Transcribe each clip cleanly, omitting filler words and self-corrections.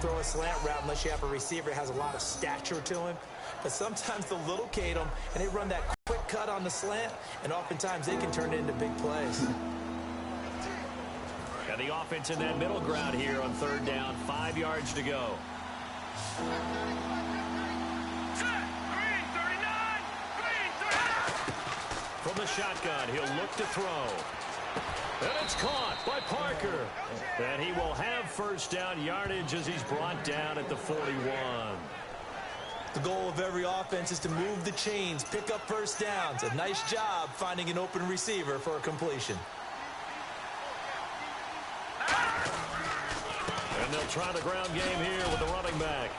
throw a slant route unless you have a receiver that has a lot of stature to him. But sometimes they'll locate them, and they run that quick cut on the slant, and oftentimes they can turn it into big plays. And the offense in that middle ground here on third down, 5 yards to go. From the shotgun, he'll look to throw. And it's caught by Parker. And he will have first down yardage as he's brought down at the 41. The goal of every offense is to move the chains, pick up first downs. A nice job finding an open receiver for a completion. And they'll try the ground game here with the running back.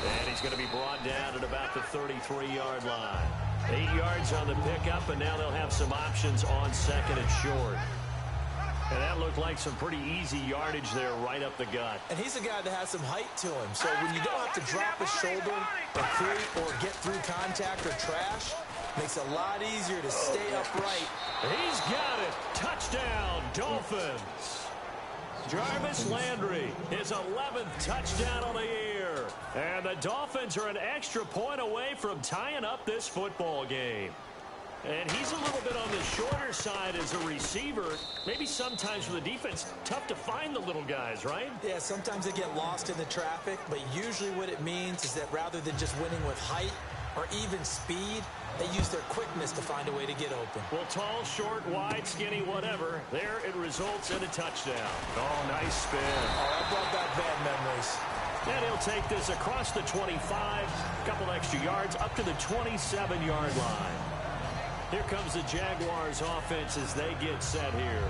And he's going to be brought down at about the 33-yard line. 8 yards on the pickup, and now they'll have some options on second and short. And that looked like some pretty easy yardage there right up the gut. And he's a guy that has some height to him. So when you don't have to drop his shoulder or create or get through contact or trash, makes it a lot easier to stay upright. He's got it. Touchdown, Dolphins. Jarvis Landry, his 11th touchdown on the year. And the Dolphins are an extra point away from tying up this football game. And he's a little bit on the shorter side as a receiver. Maybe sometimes for the defense, tough to find the little guys, right? Yeah, sometimes they get lost in the traffic, but usually what it means is that rather than just winning with height or even speed, they use their quickness to find a way to get open. Well, tall, short, wide, skinny, whatever. There it results in a touchdown. Oh, nice spin. Oh, that brought back bad memories. And he'll take this across the 25, a couple extra yards, up to the 27-yard line. Here comes the Jaguars offense as they get set here.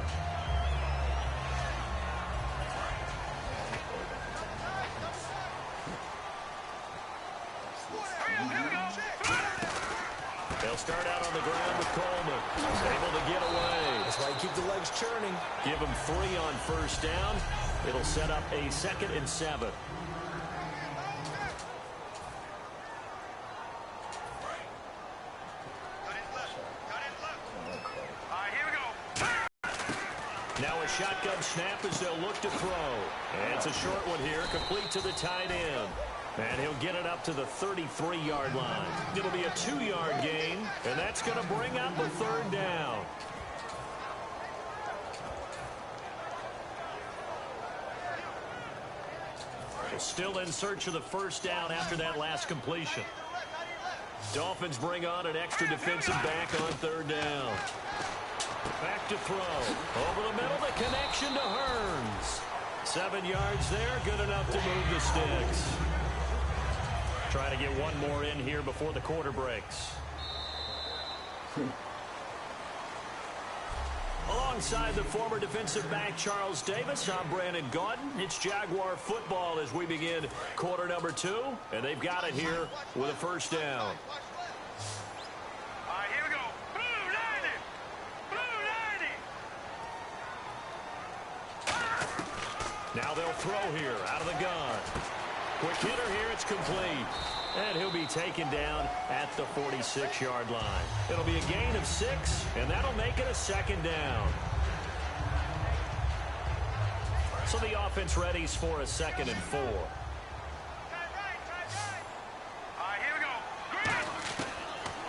They'll start out on the ground with Coleman. Able to get away. That's why you keep the legs churning. Give him 3 on first down. It'll set up a 2nd and 7. Now a shotgun snap as they'll look to throw. And it's a short one here, complete to the tight end. And he'll get it up to the 33-yard line. It'll be a 2-yard gain, and that's going to bring up a 3rd down. Still in search of the first down after that last completion. Dolphins bring on an extra defensive back on 3rd down. Back to throw. Over the middle, the connection to Hearns. 7 yards there, good enough to move the sticks. Trying to get one more in here before the quarter breaks. Alongside the former defensive back Charles Davis, I'm Brandon Gaudin. It's Jaguar football as we begin quarter number 2, and they've got it here with a first down. Now they'll throw here out of the gun. Quick hitter here, it's complete. And he'll be taken down at the 46-yard line. It'll be a gain of 6, and that'll make it a 2nd down. So the offense readies for a 2nd and 4.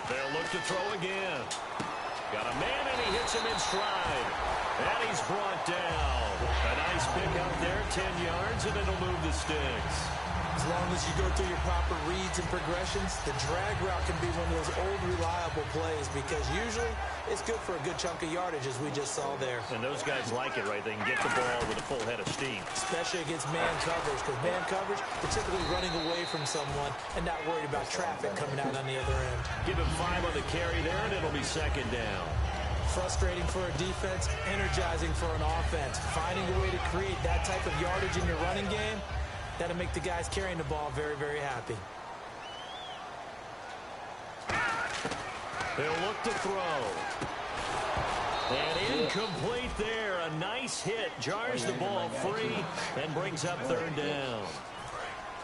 They'll look to throw again. Got a man, and he hits him in stride. And he's brought down. A nice pick up there, 10 yards, and it'll move the sticks. As long as you go through your proper reads and progressions, the drag route can be one of those old, reliable plays because usually it's good for a good chunk of yardage, as we just saw there. And those guys like it, right? They can get the ball with a full head of steam. Especially against man coverage, because man coverage, they're typically running away from someone and not worried about traffic coming out on the other end. Give him 5 on the carry there, and it'll be 2nd down. Frustrating for a defense, energizing for an offense. Finding a way to create that type of yardage in your running game, that'll make the guys carrying the ball very, very happy. They'll look to throw. And incomplete there. A nice hit. Jars the ball free and brings up 3rd down.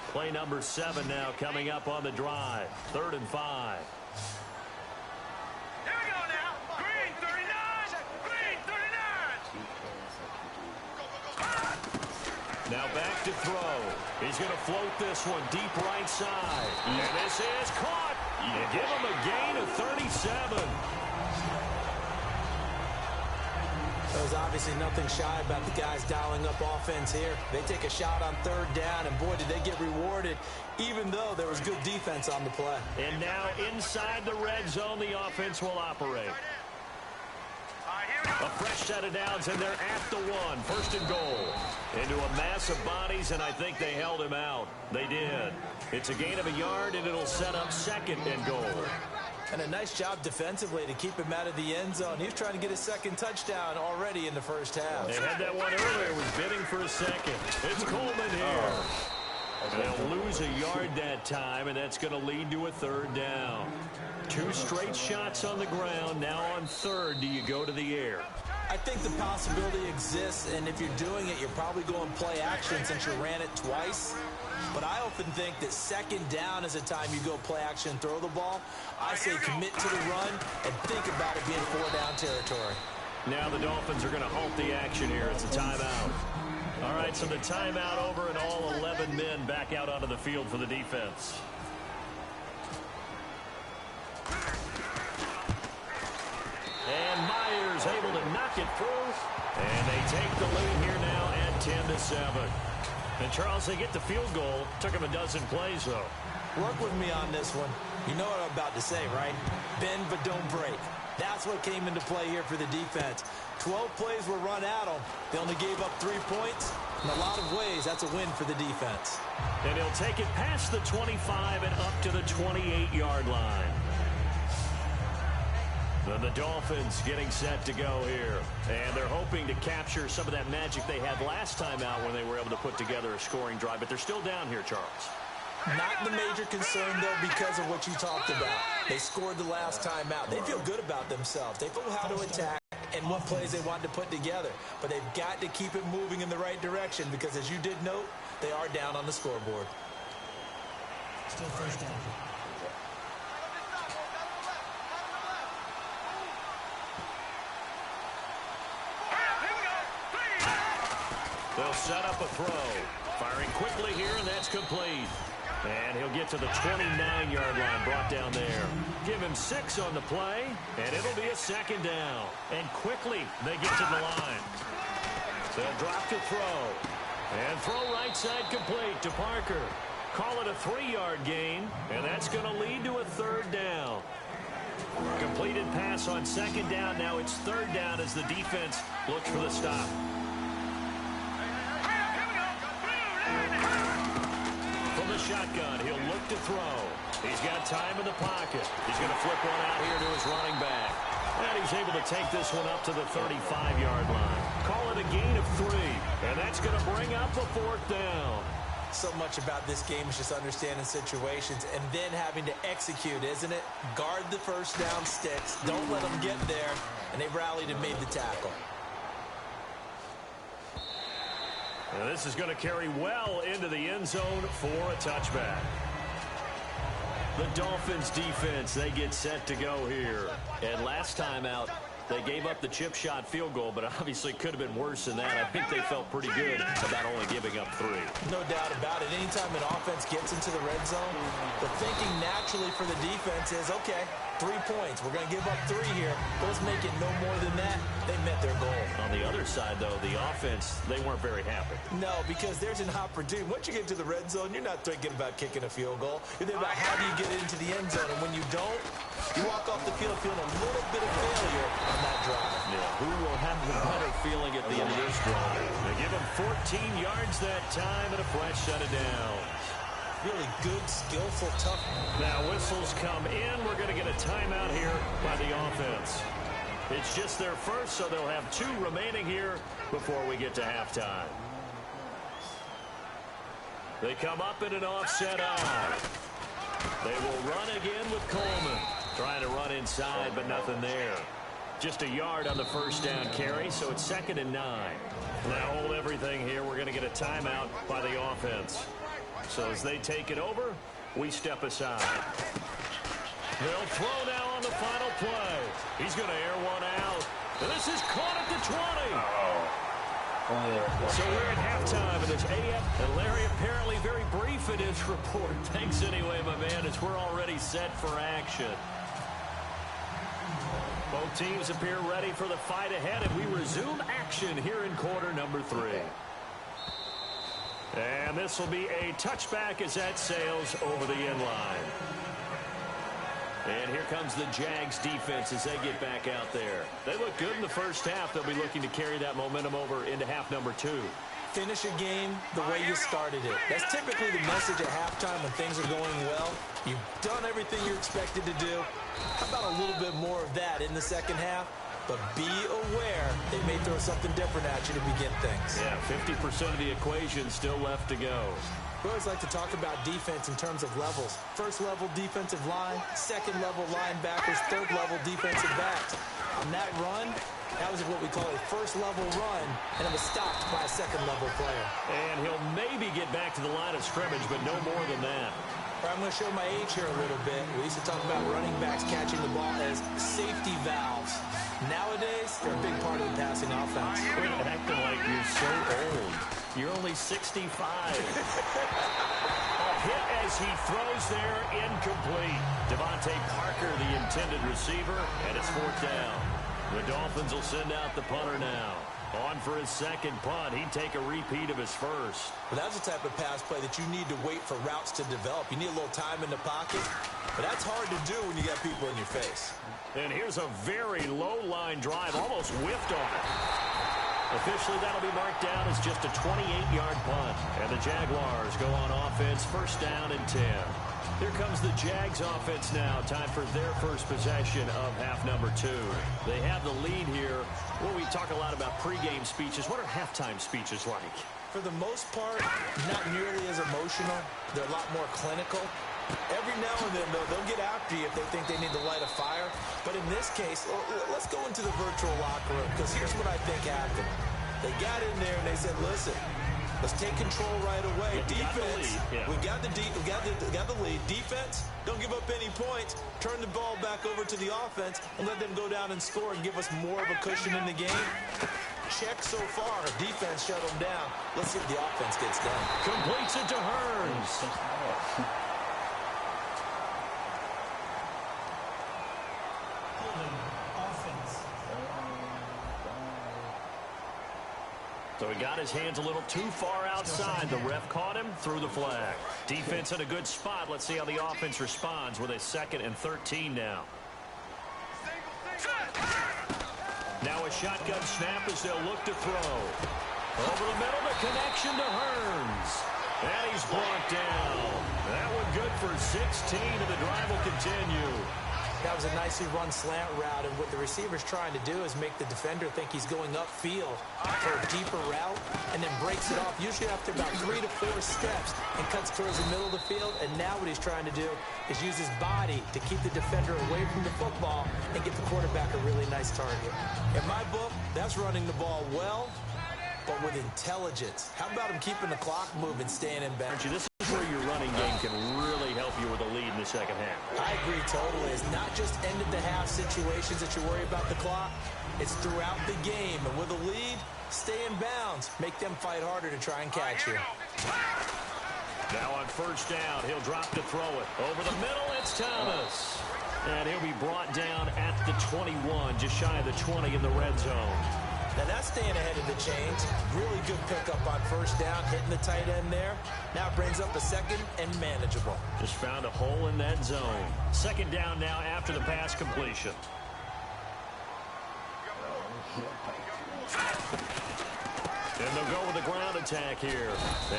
Play number 7 now coming up on the drive. 3rd and 5. Now back to throw. He's going to float this one deep right side. And this is caught. You give him a gain of 37. There's obviously nothing shy about the guys dialing up offense here. They take a shot on third down, and boy, did they get rewarded, even though there was good defense on the play. And now inside the red zone, the offense will operate. A fresh set of downs, and they're at the one. First and goal. Into a mass of bodies, and I think they held him out. They did. It's a gain of a yard, and it'll set up second and goal. And a nice job defensively to keep him out of the end zone. He was trying to get his second touchdown already in the first half. They had that one earlier, was bidding for a second. It's Coleman here. And they'll lose a yard that time, and that's going to lead to a third down. 2 straight shots on the ground. Now on third, do you go to the air? I think the possibility exists, and if you're doing it, you're probably going play action since you ran it twice. But I often think that second down is a time you go play action and throw the ball. I say commit to the run and think about it being 4-down territory. Now the Dolphins are going to halt the action here. It's a timeout. All right, so the timeout over and all 11 men back out onto the field for the defense. And Myers able to knock it through. And they take the lead here now at 10-7. And Charles, they get the field goal. Took him a dozen plays, though. Work with me on this one. You know what I'm about to say, right? Bend but don't break. That's what came into play here for the defense. 12 plays were run at them. They only gave up 3 points. In a lot of ways, that's a win for the defense. And he'll take it past the 25 and up to the 28-yard line. Then the Dolphins getting set to go here. And they're hoping to capture some of that magic they had last time out when they were able to put together a scoring drive. But they're still down here, Charles. Not the major concern, though, because of what you talked about. They scored the last time out. They feel good about themselves. They know how to attack and what plays they want to put together. But they've got to keep it moving in the right direction because, as you did note, they are down on the scoreboard. Still first down. They'll set up a throw. Firing quickly here, and that's complete. And he'll get to the 29-yard line, brought down there. Give him 6 on the play, and it'll be a second down. And quickly, they get to the line. They'll drop to throw. And throw right side complete to Parker. Call it a 3-yard gain, and that's going to lead to a third down. Completed pass on second down. Now it's third down as the defense looks for the stop. From the shotgun, he'll look to throw. He's got time in the pocket. He's going to flip one out here to his running back. And he's able to take this one up to the 35-yard line. Call it a gain of 3. And that's going to bring up a fourth down. So much about this game is just understanding situations and then having to execute, isn't it? Guard the first down sticks. Don't let them get there. And they rallied and made the tackle. Now this is going to carry well into the end zone for a touchback. The Dolphins defense, they get set to go here. And last time out, they gave up the chip shot field goal, but obviously could have been worse than that. I think they felt pretty good about only giving up 3. No doubt about it. Anytime an offense gets into the red zone, the thinking naturally for the defense is, okay, 3 points. We're going to give up 3 here. Let's make it no more than that. They met their goal. On the other side, though, the offense, they weren't very happy. No, because there's an opportunity. Once you get to the red zone, you're not thinking about kicking a field goal. You're thinking about how do you get into the end zone. And when you don't, you walk off the field feeling a little bit of failure on that drive. Yeah, who will have the better feeling at the end of this drive? They give him 14 yards that time and a fresh set of downs. Really good, skillful, tough. Now whistles come in. We're going to get a timeout here by the offense. It's just their first, so they'll have 2 remaining here before we get to halftime. They come up in an offset eye. They will run again with Coleman. Trying to run inside, but nothing there. Just a yard on the first down carry, so it's 2nd and 9. Now hold everything here. We're going to get a timeout by the offense. So as they take it over, we step aside. They'll throw now on the final play. He's going to air one out. And this is caught at the 20. So we're at halftime of this AF, and Larry apparently very brief in his report. Thanks anyway, my man, as we're already set for action. Both teams appear ready for the fight ahead, and we resume action here in quarter number 3. And this will be a touchback as that sails over the end line. And here comes the Jags defense as they get back out there. They look good in the first half. They'll be looking to carry that momentum over into half number 2. Finish a game the way you started it. That's typically the message at halftime when things are going well. You've done everything you're expected to do. How about a little bit more of that in the second half? But be aware they may throw something different at you to begin things. Yeah, 50% of the equation still left to go. We always like to talk about defense in terms of levels. First level defensive line, second level linebackers, third level defensive backs. On that run, that was what we call a first level run, and it was stopped by a second level player. And he'll maybe get back to the line of scrimmage, but no more than that. I'm going to show my age here a little bit. We used to talk about running backs catching the ball as safety valves. Nowadays, they're a big part of the passing offense. Quit acting like you're so old. You're only 65. A hit as he throws there, incomplete. Devontae Parker, the intended receiver, and it's 4th down. The Dolphins will send out the punter now. On for his second punt. He'd take a repeat of his first. Well, that's the type of pass play that you need to wait for routes to develop. You need a little time in the pocket, but that's hard to do when you got people in your face. And here's a very low line drive, almost whiffed on it. Officially, that'll be marked down as just a 28-yard punt. And the Jaguars go on offense, 1st down and 10. Here comes the Jags offense now. Time for their first possession of half number 2. They have the lead here. Well, we talk a lot about pregame speeches. What are halftime speeches like? For the most part, not nearly as emotional. They're a lot more clinical. Every now and then, though, they'll get after you if they think they need to light a fire. But in this case, let's go into the virtual locker room, because here's what I think happened. They got in there and they said, listen, let's take control right away. Defense, we got the lead. Defense, don't give up any points. Turn the ball back over to the offense and let them go down and score and give us more of a cushion in the game. Check so far. Defense shut them down. Let's see if the offense gets done. Completes it to Hearns. So he got his hands a little too far outside. The ref caught him, threw the flag. Defense in a good spot. Let's see how the offense responds with a 2nd and 13 now. Now a shotgun snap as they'll look to throw. Over the middle, the connection to Hearns. And he's brought down. That one good for 16, and the drive will continue. That was a nicely run slant route, and what the receiver's trying to do is make the defender think he's going upfield for a deeper route, and then breaks it off, usually after about 3 to 4 steps, and cuts towards the middle of the field. And now what he's trying to do is use his body to keep the defender away from the football and get the quarterback a really nice target. In my book, that's running the ball well, but with intelligence. How about him keeping the clock moving, staying in bounds? This is where your running game can really help you with a lead in the second half. I agree totally. It's not just end-of-the-half situations that you worry about the clock. It's throughout the game. And with a lead, stay in bounds. Make them fight harder to try and catch you. Now on 1st down, he'll drop to throw it. Over the middle, it's Thomas. And he'll be brought down at the 21, just shy of the 20 in the red zone. Now that's staying ahead of the chains. Really good pickup on 1st down, hitting the tight end there. Now it brings up a 2nd and manageable. Just found a hole in that zone. 2nd down now after the pass completion. And they'll go with the ground attack here.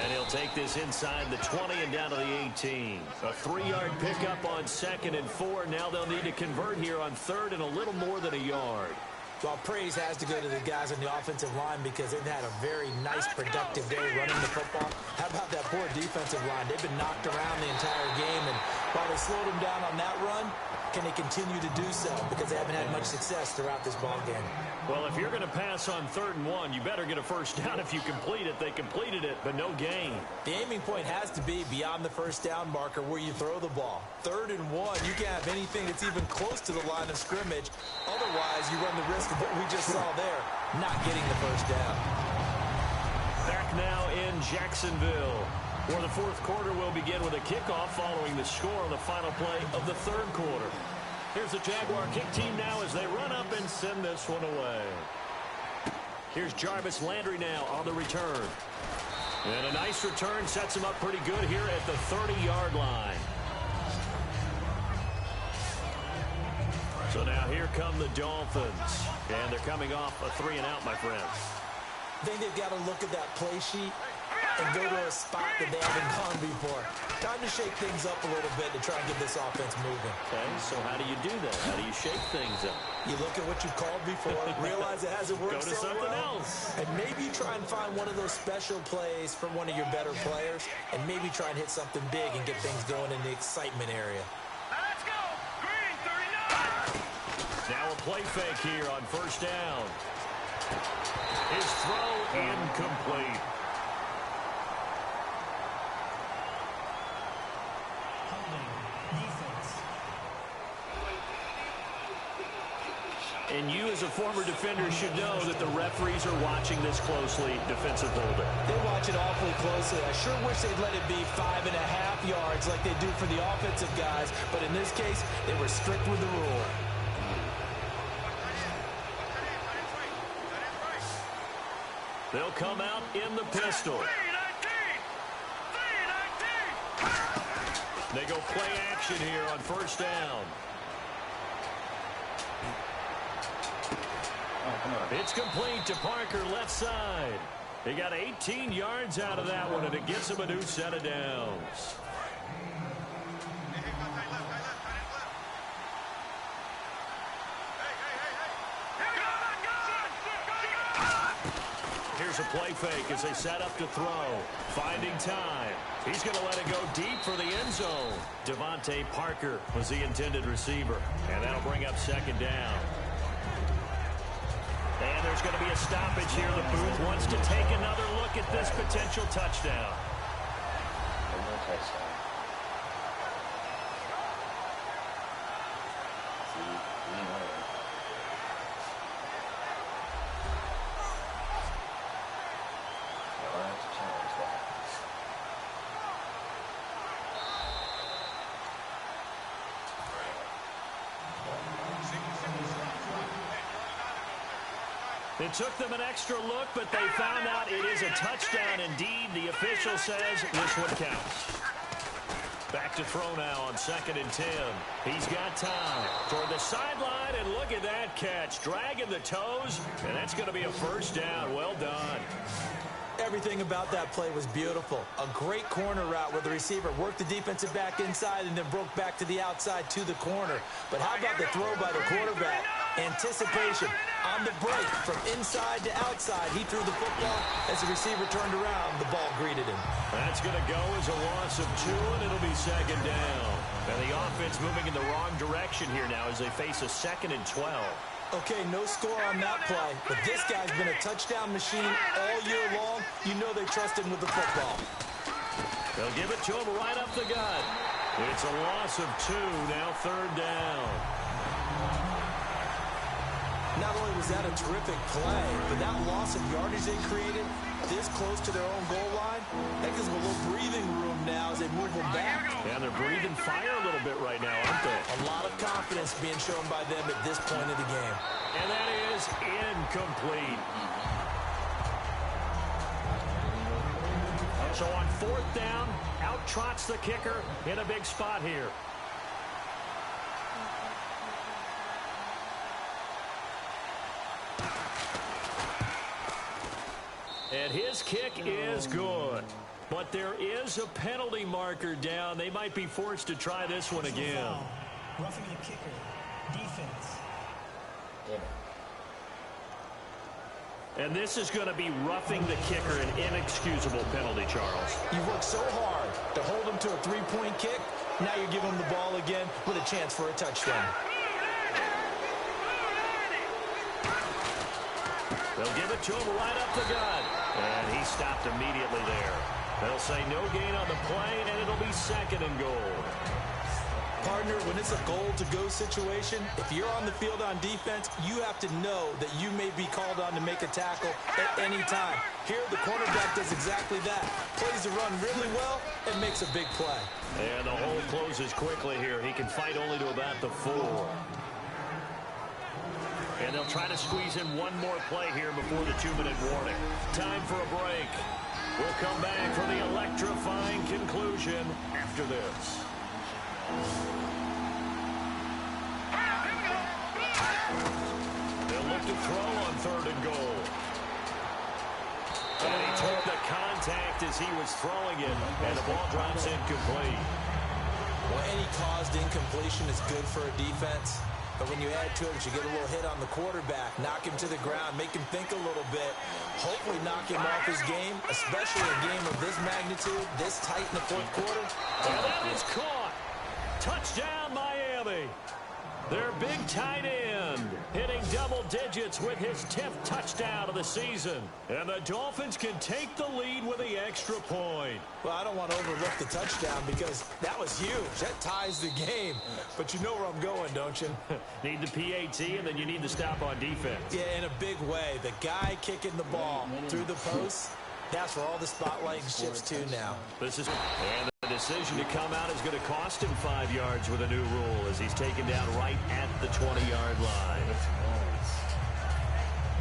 And he'll take this inside the 20 and down to the 18. A 3-yard pickup on 2nd and 4. Now they'll need to convert here on 3rd and a little more than a yard. Well, praise has to go to the guys on the offensive line because they've had a very nice, productive day running the football. How about that poor defensive line? They've been knocked around the entire game, and while they slowed them down on that run, can they continue to do so? Because they haven't had much success throughout this ball game. Well, if you're going to pass on 3rd and 1, you better get a 1st down if you complete it. They completed it, but no gain. The aiming point has to be beyond the 1st down marker where you throw the ball. 3rd and 1, you can't have anything that's even close to the line of scrimmage. Otherwise, you run the risk of what we just saw there, not getting the 1st down. now in Jacksonville. Well, the fourth quarter will begin with a kickoff following the score on the final play of the third quarter. Here's the Jaguar kick team now as they run up and send this one away. Here's Jarvis Landry now on the return. And a nice return sets him up pretty good here at the 30-yard line. So now here come the Dolphins. And they're coming off a 3-and-out, my friends. I think they've got to look at that play sheet and go to a spot that they haven't gone before. Time to shake things up a little bit to try and get this offense moving. Okay, so how do you do that? How do you shake things up? You look at what you called before, realize it hasn't worked Go to so something well, else. and maybe try and find one of those special plays from one of your better players, and maybe try and hit something big and get things going in the excitement area. Let's go! Green 39! Now a play fake here on first down. His throw incomplete. And you, as a former defender, should know that the referees are watching this closely. Defensive holder. They watch it awfully closely. I sure wish they'd let it be 5.5 yards like they do for the offensive guys, but in this case, they were strict with the rule. They'll come out in the pistol. They go play action here on first down. It's complete to Parker, left side. He got 18 yards out of that one, and it gets him a new set of downs. Here's a play fake as they set up to throw. Finding time. He's going to let it go deep for the end zone. Devontae Parker was the intended receiver, and that'll bring up second down. And there's going to be a stoppage here. The booth wants to take another look at this potential touchdown. It took them an extra look, but they found out it is a touchdown indeed. The official says this one counts. Back to throw now on 2nd and 10. He's got time toward the sideline, and look at that catch. Dragging the toes, and that's going to be a first down. Well done. Everything about that play was beautiful. A great corner route where the receiver worked the defensive back inside and then broke back to the outside to the corner. But how about the throw by the quarterback? Anticipation on the break from inside to outside. He threw the football. As the receiver turned around, the ball greeted him. That's going to go as a loss of 2, and it'll be second down. And the offense moving in the wrong direction here now as they face a 2nd and 12. Okay, no score on that play, but this guy's been a touchdown machine all year long. You know they trust him with the football. They'll give it to him right up the gut. It's a loss of 2, now third down. Not only was that a terrific play, but that loss of yardage they created this close to their own goal line, that gives them a little breathing room now as they move them back. Yeah, they're breathing fire a little bit right now, aren't they? A lot of confidence being shown by them at this point of the game. And that is incomplete. So on 4th down, out trots the kicker in a big spot here. And his kick is good. But there is a penalty marker down. They might be forced to try this one again. Roughing the kicker. Defense. And this is going to be roughing the kicker, an inexcusable penalty, Charles. You've worked so hard to hold him to a 3-point kick. Now you're giving him the ball again with a chance for a touchdown. They'll give it to him right up the gut. And he stopped immediately there. They'll say no gain on the play, and it'll be 2nd and goal. Partner, when it's a goal-to-go situation, if you're on the field on defense, you have to know that you may be called on to make a tackle at any time. Here, the cornerback does exactly that. Plays the run really well and makes a big play. And the hole closes quickly here. He can fight only to about the 4. And they'll try to squeeze in one more play here before the 2-minute warning. Time for a break. We'll come back for the electrifying conclusion after this. They'll look to throw on 3rd and goal. And he took the contact as he was throwing it, and the ball drops incomplete. Well, any caused incompletion is good for a defense. But when you add to it, you get a little hit on the quarterback, knock him to the ground, make him think a little bit, hopefully knock him off his game, especially a game of this magnitude, this tight in the 4th quarter. And that is caught. Touchdown, Miami. Their big tight end hitting double digits with his 10th touchdown of the season. And the Dolphins can take the lead with the extra point. Well, I don't want to overlook the touchdown because that was huge. That ties the game. But you know where I'm going, don't you? Need the PAT, and then you need to stop on defense. Yeah, in a big way. The guy kicking the ball through the post, that's where all the spotlight shifts to now. This is... And the decision to come out is going to cost him 5 yards with a new rule as he's taken down right at the 20-yard line.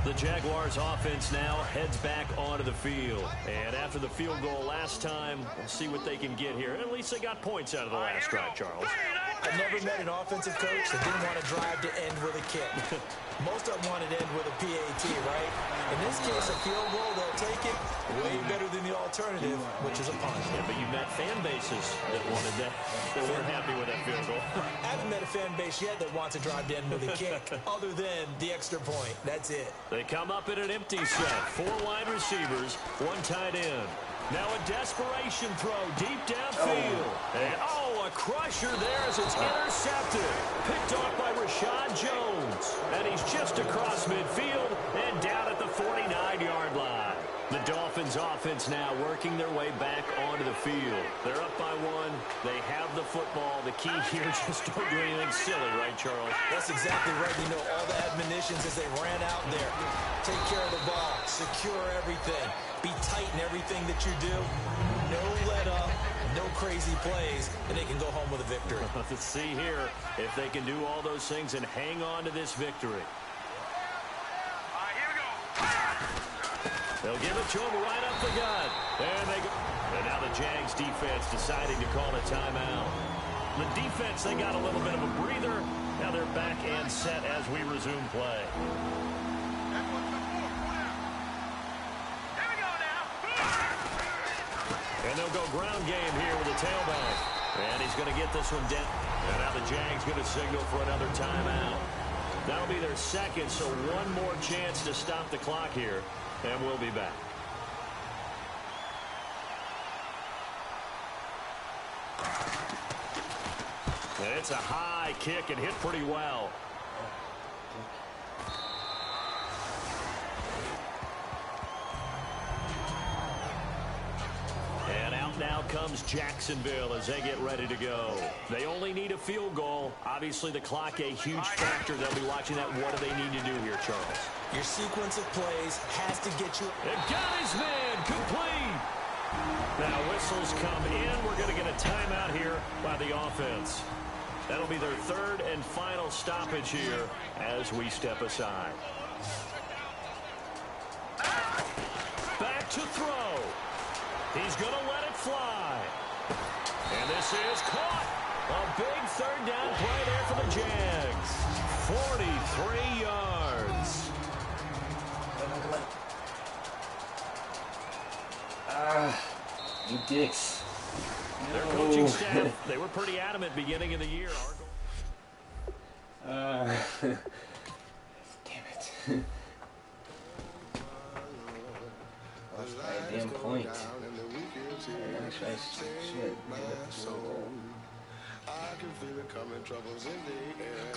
The Jaguars offense now heads back onto the field. And after the field goal last time, we'll see what they can get here. At least they got points out of the last drive, Charles. I never met an offensive coach that didn't want to drive to end with a kick. Most of them want to end with a PAT, right? In this case, a field goal, they'll take it way better than the alternative, which is a punt. Yeah, but you met fan bases that wanted that, that weren't happy with that field goal. I haven't met a fan base yet that wants to drive to end with a kick, other than the extra point. That's it. They come up in an empty set. 4 wide receivers, 1 tight end. Now a desperation throw deep downfield. And, a crusher there as it's intercepted. Picked off by Rashad Jones. And he's just across midfield and down at the 49-yard line. The Dolphins offense now working their way back onto the field. They're up by 1. They have the football. The key here, just don't do anything silly, right, Charles? That's exactly right. You know, all the admonitions as they ran out there. Take care of the ball. Secure everything. Be tight in everything that you do. No let up. No crazy plays. And they can go home with a victory. Let's see here if they can do all those things and hang on to this victory. They'll give it to him right up the gut. And they go. And now the Jags defense deciding to call a timeout. The defense, they got a little bit of a breather. Now they're back and set as we resume play. And they'll go ground game here with the tailback. And he's going to get this one down. And now the Jags going to signal for another timeout. That'll be their second, so one more chance to stop the clock here. And we'll be back. And it's a high kick and hit pretty well. And out now comes Jacksonville as they get ready to go. They only need a field goal. Obviously, the clock a huge factor. They'll be watching that. What do they need to do here, Charles? Your sequence of plays has to get you. And got his man complete. Now whistles come in. We're going to get a timeout here by the offense. That'll be their 3rd and final stoppage here as we step aside. Back to throw. He's going to let it fly. And this is caught. A big 3rd down play there for the Jags. 43 yards. You dicks. Their coaching staff, they were pretty adamant beginning of the year. Damn it. Lost by a damn point. Shit. I can feel it coming, troubles in the air.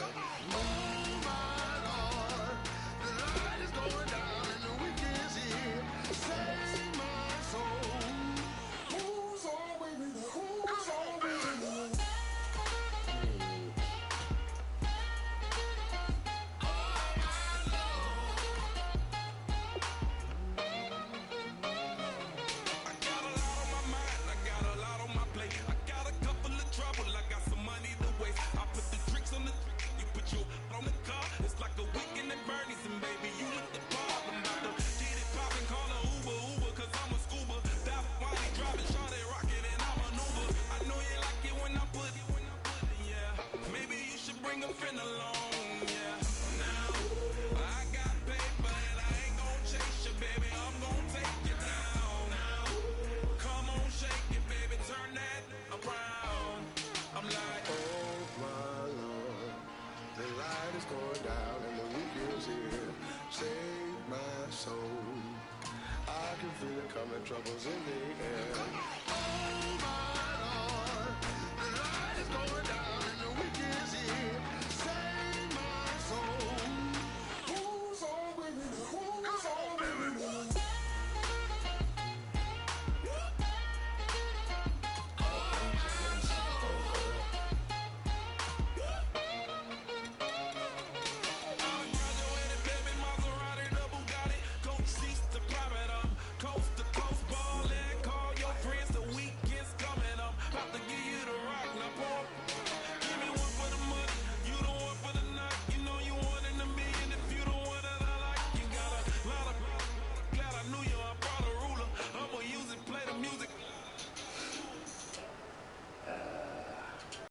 The light is going down and the weekend's here. Save my soul.